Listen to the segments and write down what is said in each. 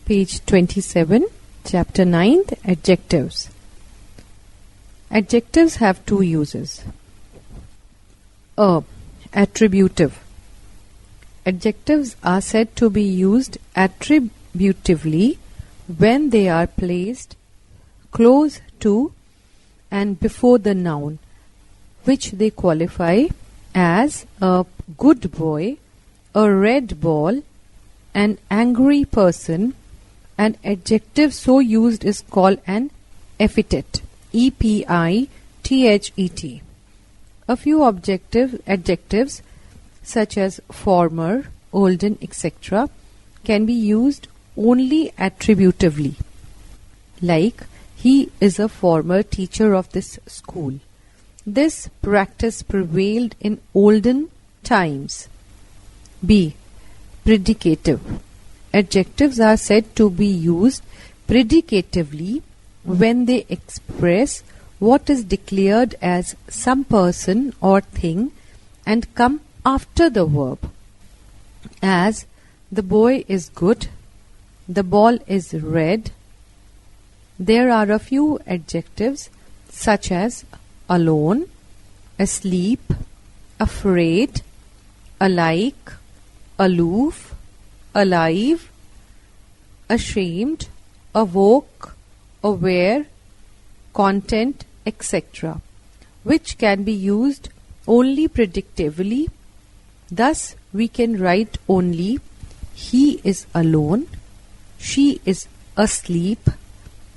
Page 27, Chapter 9, Adjectives. Adjectives have two uses. Attributive. Adjectives are said to be used attributively when they are placed close to and before the noun, which they qualify as a good boy, a red ball, an angry person. An adjective so used is called an epithet. E-P-I-T-H-E-T. A few adjectives such as former, olden, etc. can be used only attributively. Like, he is a former teacher of this school. This practice prevailed in olden times. B. Predicative. Adjectives are said to be used predicatively when they express what is declared as some person or thing and come after the verb. As, the boy is good, the ball is red. There are a few adjectives such as alone, asleep, afraid, alike, aloof, alive, ashamed, awoke, aware, content, etc., which can be used only predictively. Thus, we can write only he is alone, she is asleep,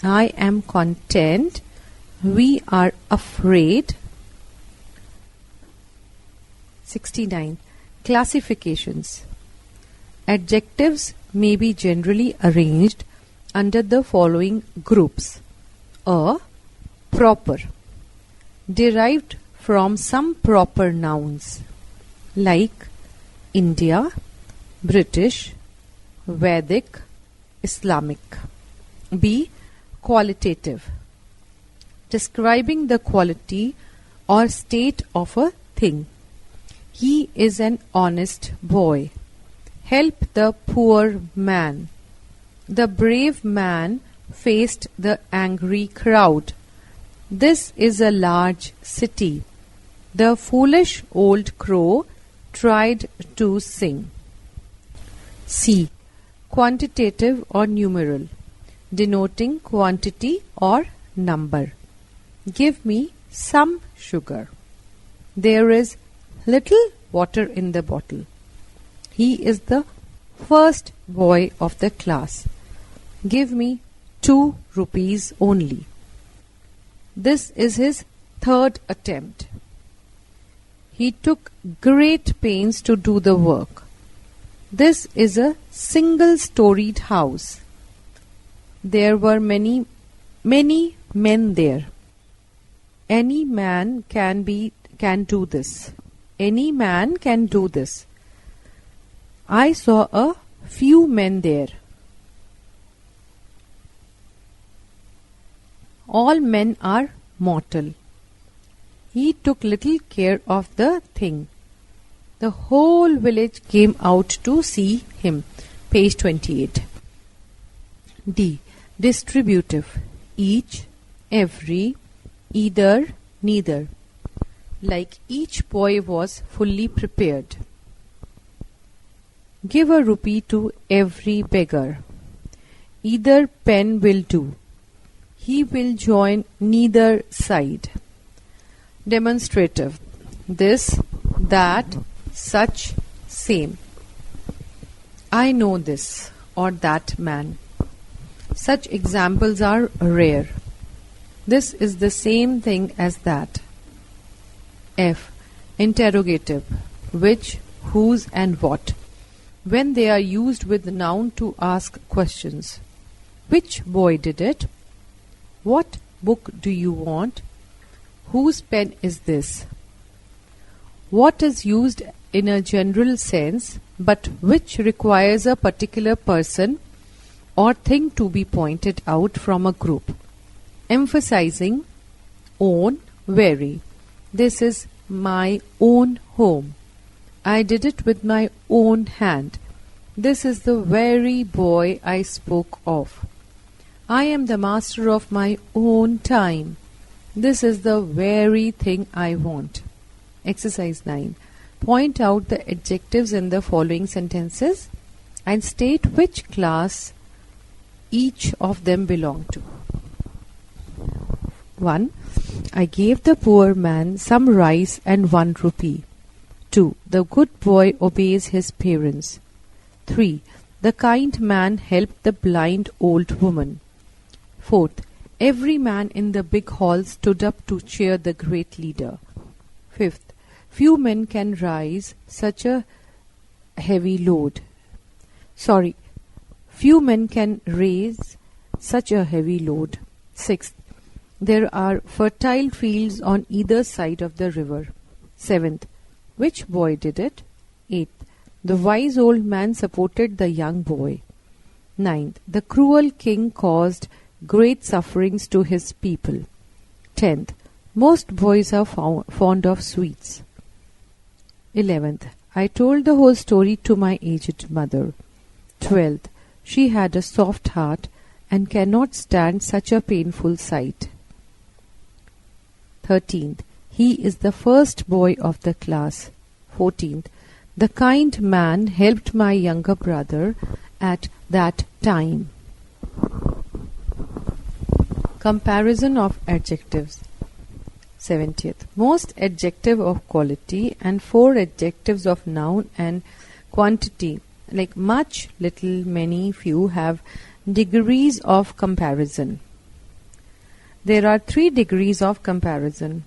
I am content, we are afraid. 69. Classifications. Adjectives may be generally arranged under the following groups. A. Proper. Derived from some proper nouns like India, British, Vedic, Islamic. B. Qualitative. Describing the quality or state of a thing. He is an honest boy. Help the poor man. The brave man faced the angry crowd. This is a large city. The foolish old crow tried to sing. C. Quantitative or numeral, denoting quantity or number. Give me some sugar. There is little water in the bottle. He is the first boy of the class. Give me 2 rupees only. This is his third attempt. He took great pains to do the work. This is a single-storied house. There were many men there. Any man can do this. Any man can do this. I saw a few men there. All men are mortal. He took little care of the thing. The whole village came out to see him. Page 28. D. Distributive. Each, every, either, neither. Like each boy was fully prepared. Give a rupee to every beggar. Either pen will do. He will join neither side. Demonstrative. This, that, such, same. I know this or that man. Such examples are rare. This is the same thing as that. F. Interrogative. Which, whose and what. When they are used with the noun to ask questions. Which boy did it? What book do you want? Whose pen is this? What is used in a general sense, but which requires a particular person or thing to be pointed out from a group. Emphasizing own, very. This is my own home. I did it with my own hand. This is the very boy I spoke of. I am the master of my own time. This is the very thing I want. Exercise 9. Point out the adjectives in the following sentences and state which class each of them belong to. 1. I gave the poor man some rice and 1 rupee. 2. The good boy obeys his parents. 3. The kind man helped the blind old woman. 4th. Every man in the big hall stood up to cheer the great leader. 5th. Few men can raise such a heavy load. Few men can raise such a heavy load. 6th. There are fertile fields on either side of the river. 7th. Which boy did it? 8th. The wise old man supported the young boy. 9th. The cruel king caused great sufferings to his people. 10th. Most boys are fond of sweets. 11th. I told the whole story to my aged mother. 12th. She had a soft heart and cannot stand such a painful sight. 13th. He is the first boy of the class. 14th. The kind man helped my younger brother at that time. Comparison of adjectives. 70th. Most adjective of quality and 4 adjectives of noun and quantity like much, little, many, few have degrees of comparison. There are 3 degrees of comparison.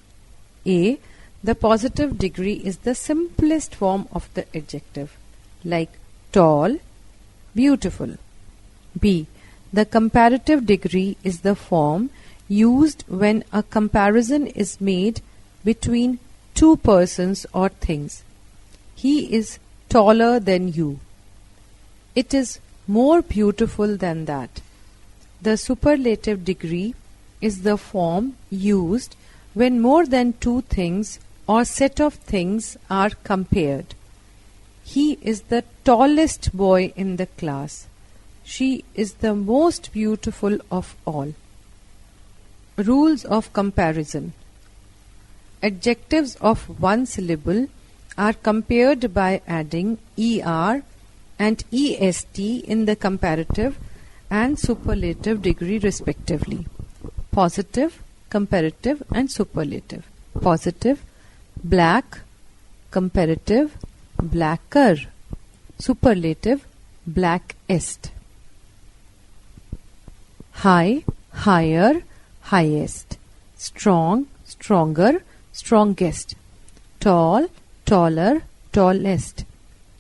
A. The positive degree is the simplest form of the adjective like tall, beautiful. B. The comparative degree is the form used when a comparison is made between 2 persons or things. He is taller than you. It is more beautiful than that. The superlative degree is the form used when more than 2 things or set of things are compared. He is the tallest boy in the class. She is the most beautiful of all. Rules of comparison. Adjectives of 1 syllable are compared by adding er and est in the comparative and superlative degree respectively. Positive, comparative and superlative. Positive, black. Comparative, blacker. Superlative, blackest. High, higher, highest. Strong, stronger, strongest. Tall, taller, tallest.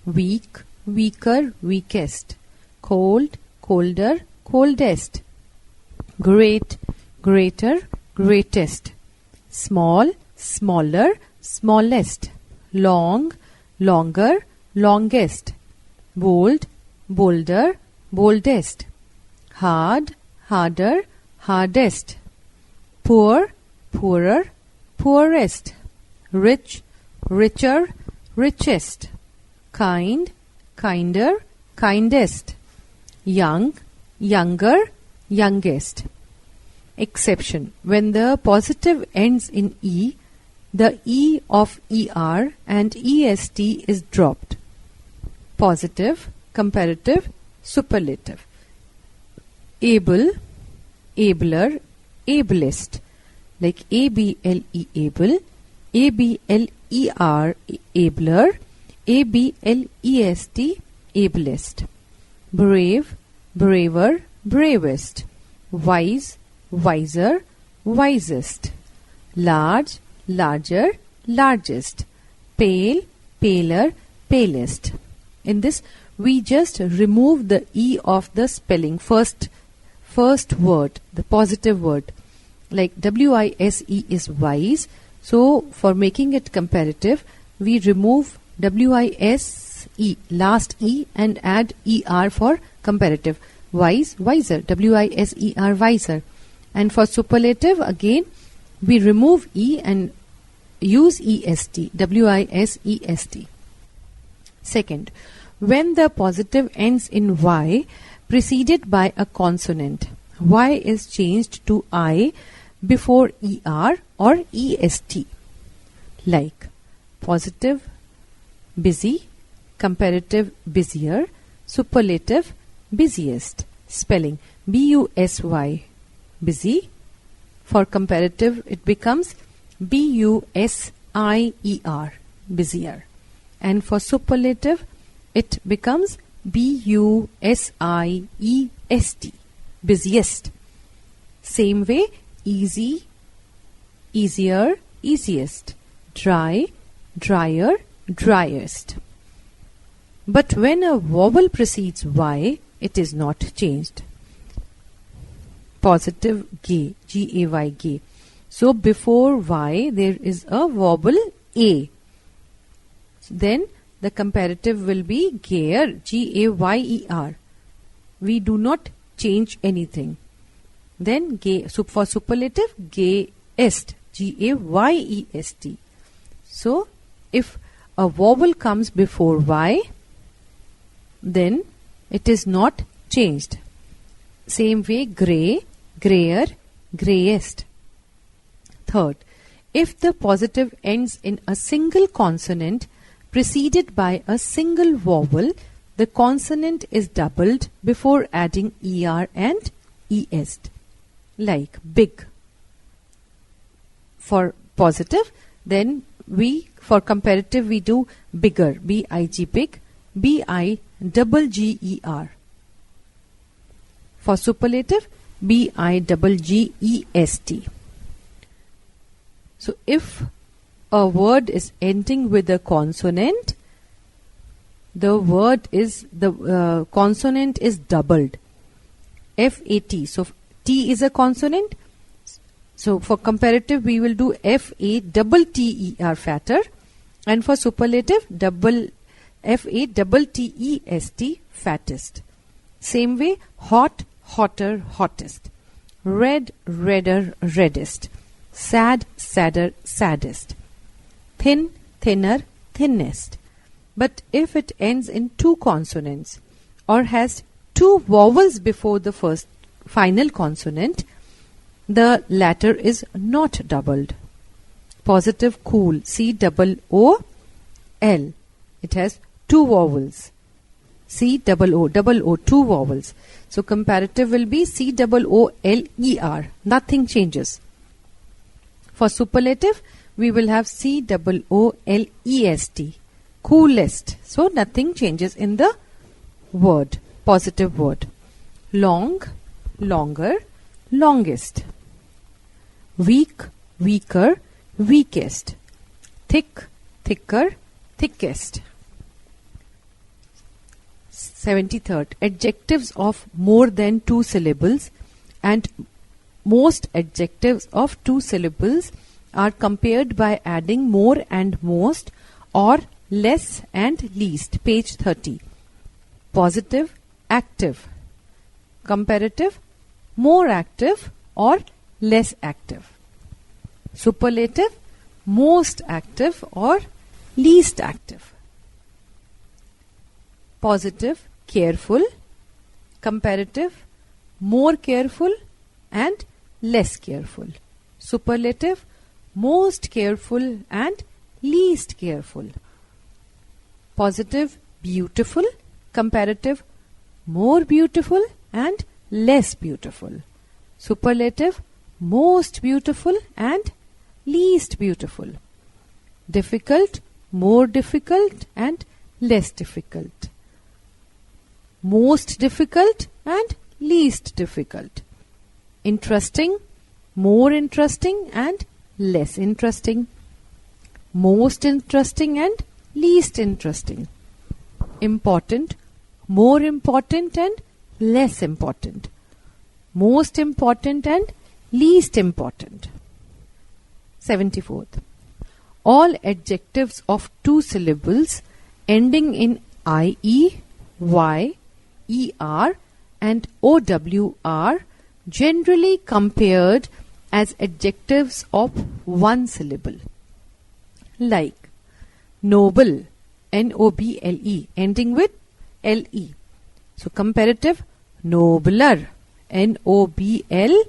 Weak, weaker, weakest. Cold, colder, coldest. Great, greater, greatest. Small, smaller, smallest. Long, longer, longest. Bold, bolder, boldest. Hard, harder, hardest. Poor, poorer, poorest. Rich, richer, richest. Kind, kinder, kindest. Young, younger, youngest. Exception. When the positive ends in E, the E of ER and EST is dropped. Positive, comparative, superlative. Able, abler, ablest. Like ABLE able, ABLER abler, ABLEST ablest. Brave, braver, bravest. Wise, wiser, wisest. Large, larger, largest. Pale, paler, palest. In this, we just remove the E of the spelling first word, the positive word. Like WISE is wise. So, for making it comparative, we remove WISE, last E, and add ER for comparative. Wise, wiser. WISER, wiser. And for superlative, again, we remove E and use EST. WISEST. Second, When the positive ends in Y preceded by a consonant, Y is changed to I before ER or EST. Like positive busy, comparative busier, superlative busiest. Spelling BUSY busy. For comparative it becomes BUSIER busier. And for superlative it becomes BUSIEST busiest. Same way, easy, easier, easiest, dry, drier, driest. But when a vowel precedes Y, it is not changed. Positive gay, G-A-Y, gay. So before Y there is a vowel A. Then the comparative will be gayer, G-A-Y-E-R. We do not change anything. Then gay, so for superlative, gayest, G-A-Y-E-S-T. So if a vowel comes before Y, then it is not changed. Same way, grey, grayer, greyest. Third, if the positive ends in a single consonant preceded by a single vowel, the consonant is doubled before adding ER and EST. Like big for positive, then for comparative we do bigger, B-I-G, big, B-I-double-G-E-R. For superlative, B-I-double-G-E-S-T. So if a word is ending with a consonant, the consonant is doubled. F-A-T. So T is a consonant. So for comparative we will do F-A-double-T-E-R fatter. And for superlative, F-A-double-T-E-S-T fattest. Same way, hot, hotter, hottest. Red, redder, reddest. Sad, sadder, saddest. Thin, thinner, thinnest. But if it ends in two consonants or has two vowels before the final consonant, the latter is not doubled. Positive cool, C-O-O-L. It has two vowels. C-O-O, two vowels. So comparative will be C-O-O-L-E-R. Nothing changes. For superlative, we will have C-O-O-L-E-S-T. Coolest. So nothing changes in the word, positive word. Long, longer, longest. Weak, weaker, weakest. Thick, thicker, thickest. 73rd. Adjectives of more than two syllables and most adjectives of two syllables are compared by adding more and most or less and least. Page 30. Positive, active. Comparative, more active or less active. Superlative, most active or least active. Positive, careful. Comparative, more careful and less careful. Superlative, most careful and least careful. Positive, beautiful. Comparative, more beautiful and less beautiful. Superlative, most beautiful and least beautiful. Difficult, more difficult and less difficult. Most difficult and least difficult. Interesting, more interesting and less interesting. Most interesting and least interesting. Important, more important and less important. Most important and least important. 74th. All adjectives of two syllables ending in IE, Y, ER and OW are generally compared as adjectives of one syllable. Like noble, N-O-B-L-E, ending with So comparative, nobler, N-O-B-L-E-R,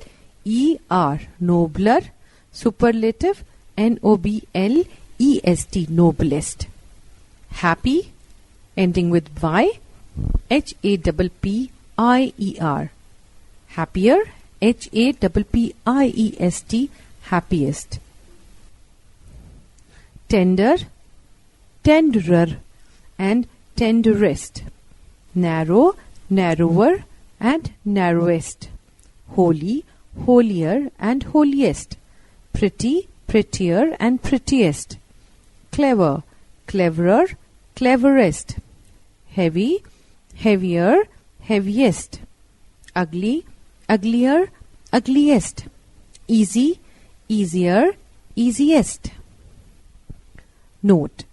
nobler. Superlative, N-O-B-L-E-S-T, noblest. Happy, ending with Y, H-A-P-P-I-E-R, happier, H-A-P-P-I-E-S-T, happiest. Tender, tenderer, and tenderest. Narrow, narrower, and narrowest. Holy, holier, and holiest. Pretty, prettier, and prettiest. Clever, cleverer, cleverest. Heavy, heavier, heaviest. Ugly, uglier, ugliest. Easy, easier, easiest. Note: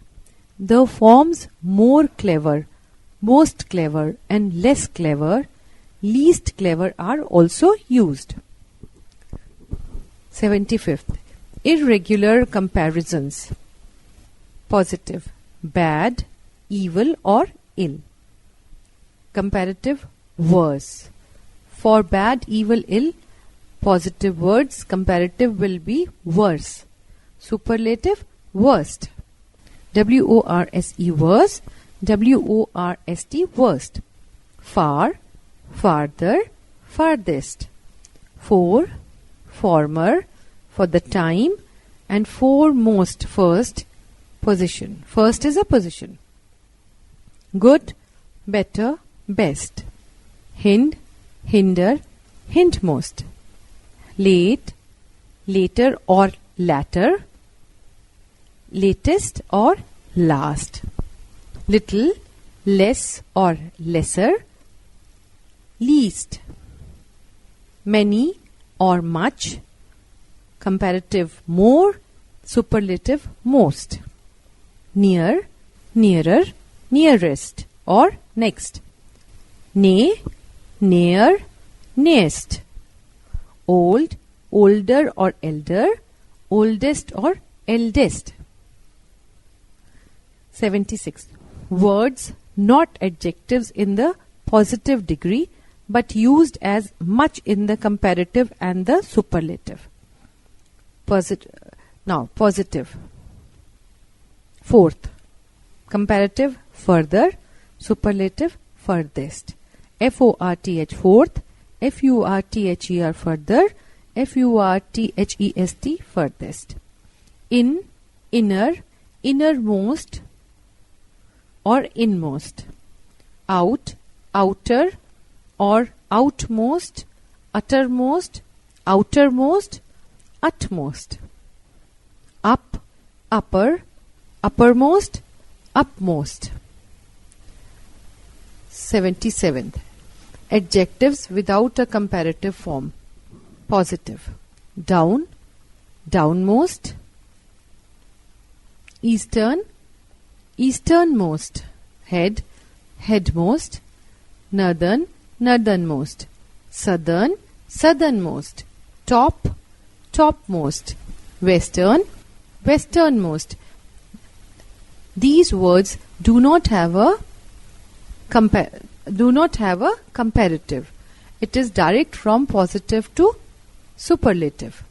the forms more clever, most clever, and less clever, least clever are also used. 75th. Irregular comparisons. Positive, bad, evil, or ill. Comparative, worse. For bad, evil, ill, positive words, comparative will be worse. Superlative, worst. W-O-R-S-E, worse. W-O-R-S-T, worst. Far, farther, farthest. For, former, for the time, and foremost, first, position. First is a position. Good, better, best. Hind, hinder, hindmost. Late, later or latter. Latest or last. Little, less or lesser. Least. Many or much. Comparative, more. Superlative, most. Near, nearer, nearest, or next. Nay, near, nearest. Old, older or elder, oldest or eldest. 76. Words not adjectives in the positive degree but used as much in the comparative and the superlative. Positive. Fourth. Comparative, further. Superlative, furthest. F-O-R-T-H, fourth. F-U-R-T-H-E-R, further. F-U-R-T-H-E-S-T, furthest. In, inner, innermost, or inmost. Out, outer, or outmost, uttermost, outermost, utmost. Up, upper, uppermost, upmost. 77th. Adjectives without a comparative form. Positive. Down, downmost. Eastern, easternmost. Head, headmost. Northern, northernmost. Southern, southernmost. Top, topmost. Western, westernmost. These words do not have a comparative. It is direct from positive to superlative.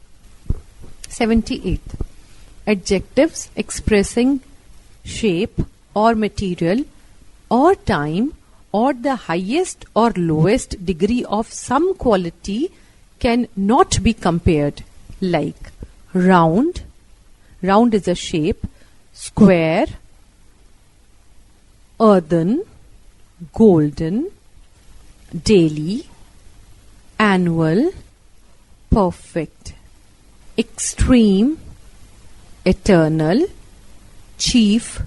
78th. Adjectives expressing shape or material or time or the highest or lowest degree of some quality can not be compared, like round. Round is a shape. Square, earthen, golden, daily, annual, perfect, extreme, eternal, chief,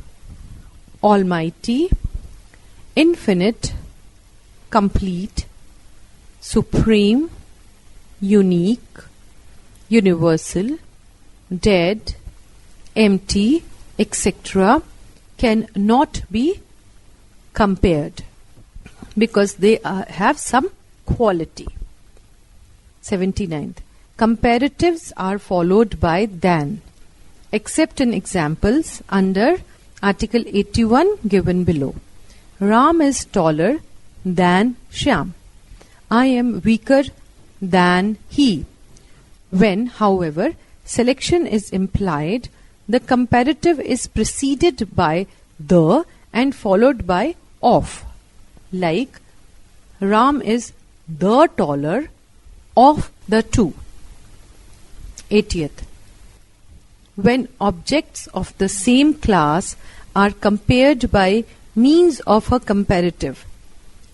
almighty, infinite, complete, supreme, unique, universal, dead, empty, etc. can not be compared because they have some quality. 79th. Comparatives are followed by than, except in examples under Article 81 given below. Ram is taller than Shyam. I am weaker than he. When, however, selection is implied, the comparative is preceded by the and followed by of. Like, Ram is the taller of the two. 80th. When objects of the same class are compared by means of a comparative,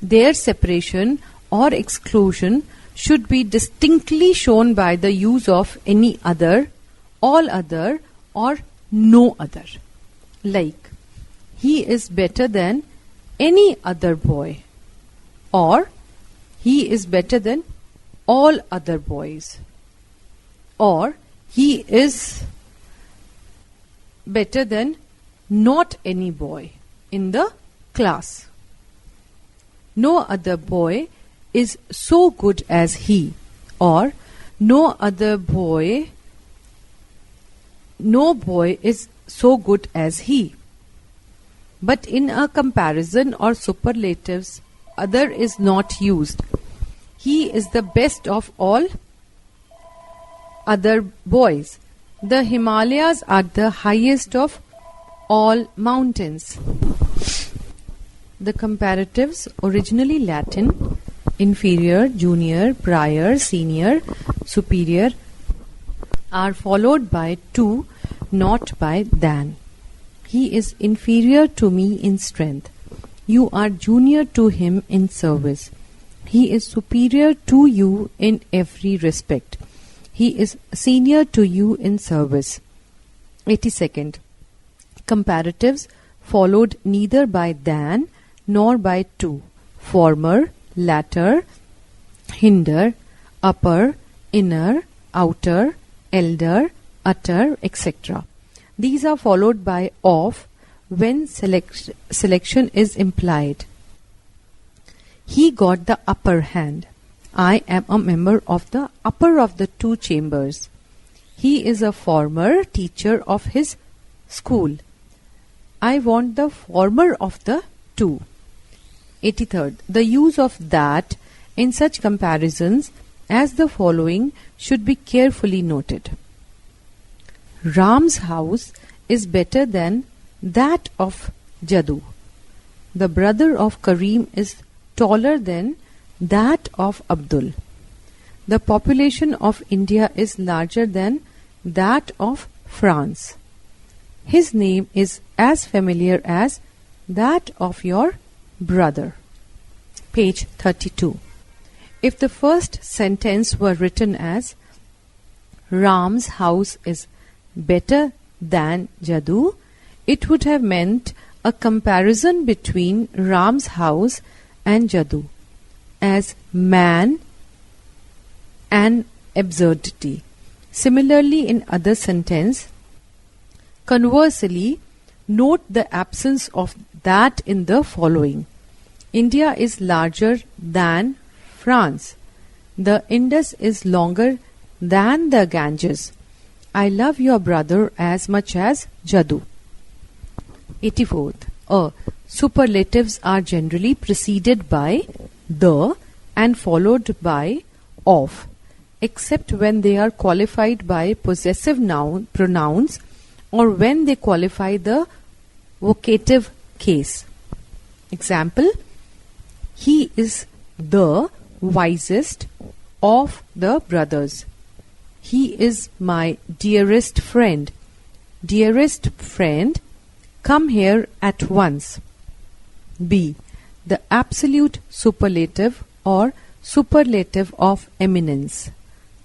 their separation or exclusion should be distinctly shown by the use of any other, all other, or no other. Like, he is better than any other boy, or he is better than all other boys, or he is better than not any boy in the class. No other boy is so good as he, or no boy is so good as he. But in a comparison or superlatives, other is not used. He is the best of all other boys. The Himalayas are the highest of all mountains. The comparatives, originally Latin, inferior, junior, prior, senior, superior, are followed by to, not by than. He is inferior to me in strength. You are junior to him in service. He is superior to you in every respect. He is senior to you in service. 82nd. Comparatives followed neither by than nor by to. Former, latter, hinder, upper, inner, outer, elder, utter, etc. These are followed by of when selection is implied. He got the upper hand. I am a member of the upper of the two chambers. He is a former teacher of his school. I want the former of the two. 83rd. The use of that in such comparisons as the following should be carefully noted. Ram's house is better than that of Jadu. The brother of Karim is taller than that of Abdul. The population of India is larger than that of France. His name is as familiar as that of your brother. Page 32. If the first sentence were written as Ram's house is better than Jadu, it would have meant a comparison between Ram's house and Jadu as man and absurdity. Similarly, in other sentence, conversely, note the absence of that in the following. India is larger than France. The Indus is longer than the Ganges. I love your brother as much as Jadu. 84th. Superlatives are generally preceded by the and followed by of, except when they are qualified by possessive pronouns or when they qualify the vocative case. Example: he is the wisest of the brothers. He is my dearest friend. Dearest friend, come here at once. B. The absolute superlative or superlative of eminence.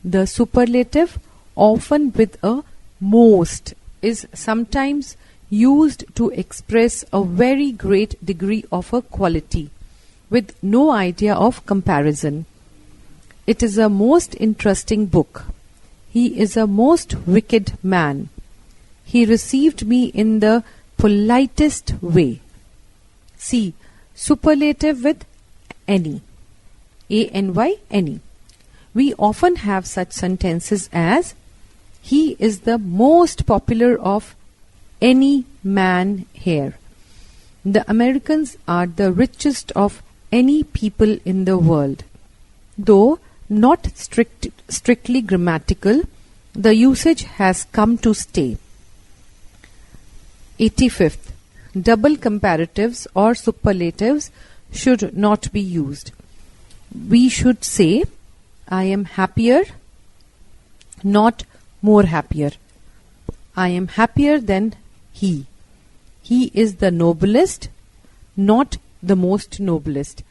The superlative, often with a most, is sometimes used to express a very great degree of a quality, with no idea of comparison. It is a most interesting book. He is a most wicked man. He received me in the politest way. C. Superlative with any. A-N-Y, any. We often have such sentences as he is the most popular of any man here. The Americans are the richest of any people in the world. Though not strictly grammatical, the usage has come to stay. 85th. Double comparatives or superlatives should not be used. We should say, I am happier, not more happier. I am happier than he. He is the noblest, not the most noblest.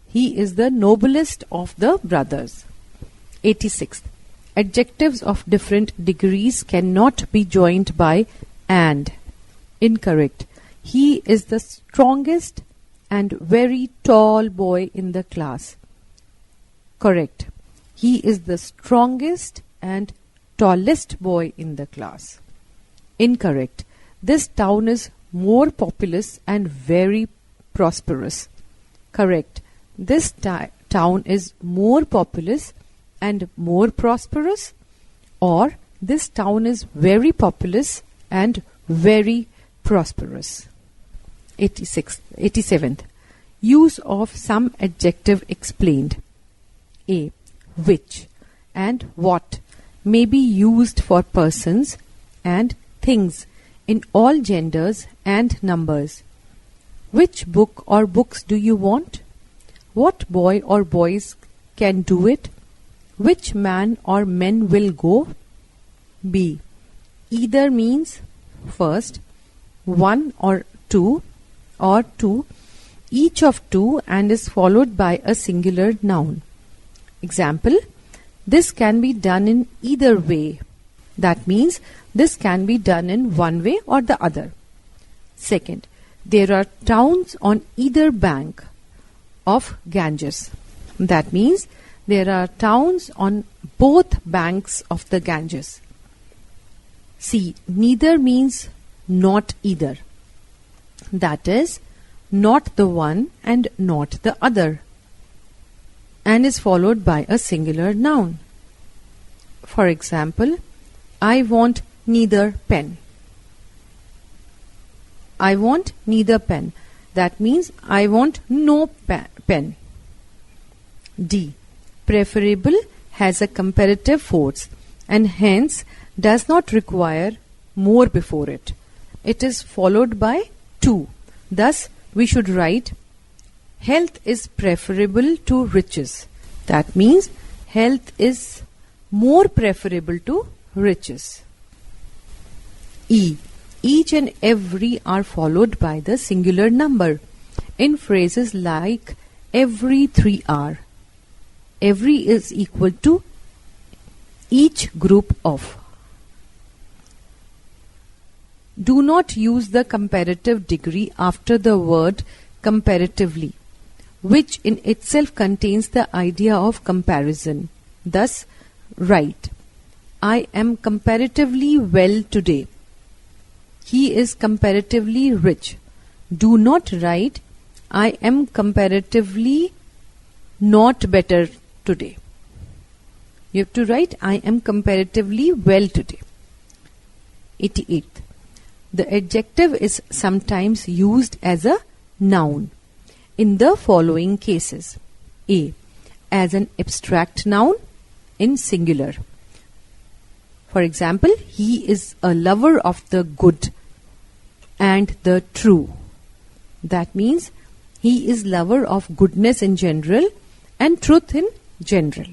He is the noblest of the brothers. 86th. Adjectives of different degrees cannot be joined by and. Incorrect. He is the strongest and very tall boy in the class. Correct. He is the strongest and tallest boy in the class. Incorrect. This town is more populous and very prosperous. Correct. This town is more populous and more prosperous, or this town is very populous and very prosperous. 87th. Use of some adjective explained. A. Which and what may be used for persons and things in all genders and numbers. Which book or books do you want? What boy or boys can do it? Which man or men will go? B. Either means first, one or two, each of two, and is followed by a singular noun. Example, this can be done in either way. That means this can be done in one way or the other. Second, there are towns on either bank of Ganges. That means there are towns on both banks of the Ganges. C. Neither means not either. That is, not the one and not the other, and is followed by a singular noun. For example, I want neither pen. I want neither pen. That means I want no pen. D. Preferable has a comparative force and hence does not require more before it. It is followed by to. Thus, we should write health is preferable to riches. That means health is more preferable to riches. E. Each and every are followed by the singular number in phrases like every 3 are. Every is equal to each group of. Do not use the comparative degree after the word comparatively, which in itself contains the idea of comparison. Thus, write, I am comparatively well today. He is comparatively rich. Do not write, I am comparatively not better today. You have to write, I am comparatively well today. 88th. The adjective is sometimes used as a noun in the following cases. A. As an abstract noun in singular. For example, he is a lover of the good and the true. That means he is lover of goodness in general and truth in general.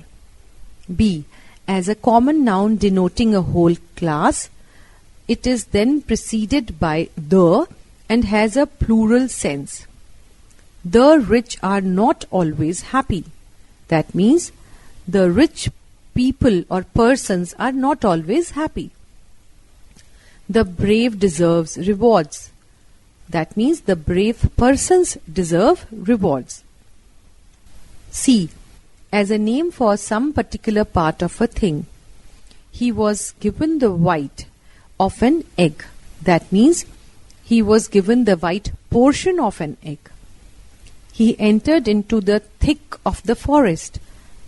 B. As a common noun denoting a whole class, it is then preceded by the and has a plural sense. The rich are not always happy. That means the rich people or persons are not always happy. The brave deserves rewards. That means the brave persons deserve rewards. C. As a name for some particular part of a thing. He was given the white of an egg. That means he was given the white portion of an egg. He entered into the thick of the forest.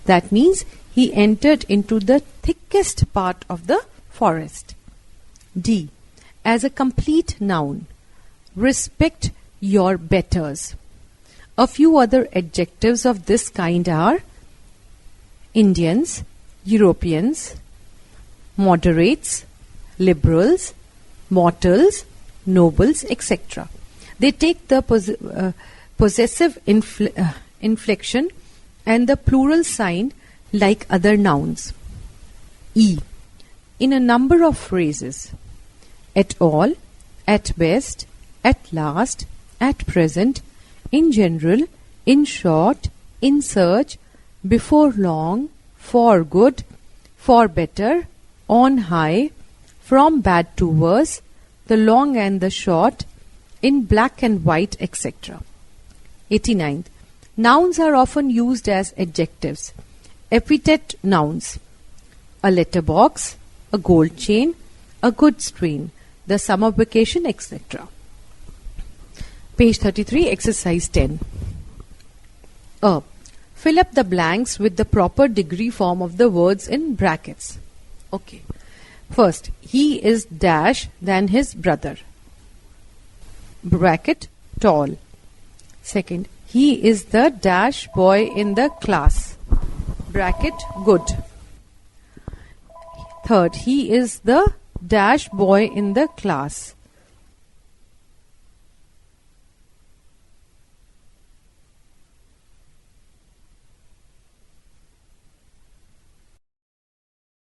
That means he entered into the thickest part of the forest. D. As a complete noun. Respect your betters. A few other adjectives of this kind are Indians, Europeans, moderates, liberals, mortals, nobles, etc. They take the possessive inflection and the plural sign like other nouns. E. In a number of phrases: at all, at best, at last, at present, in general, in short, in search, before long, for good, for better, on high, from bad to worse, the long and the short, in black and white, etc. 89th. Nouns are often used as adjectives. Epithet nouns: a letterbox, a gold chain, a good screen, the summer vacation, etc. Page 33, exercise 10. Fill up the blanks with the proper degree form of the words in brackets. Okay. First, he is dash than his brother. Bracket, tall. Second, he is the dash boy in the class. Bracket, good. Third, he is the dash boy in the class.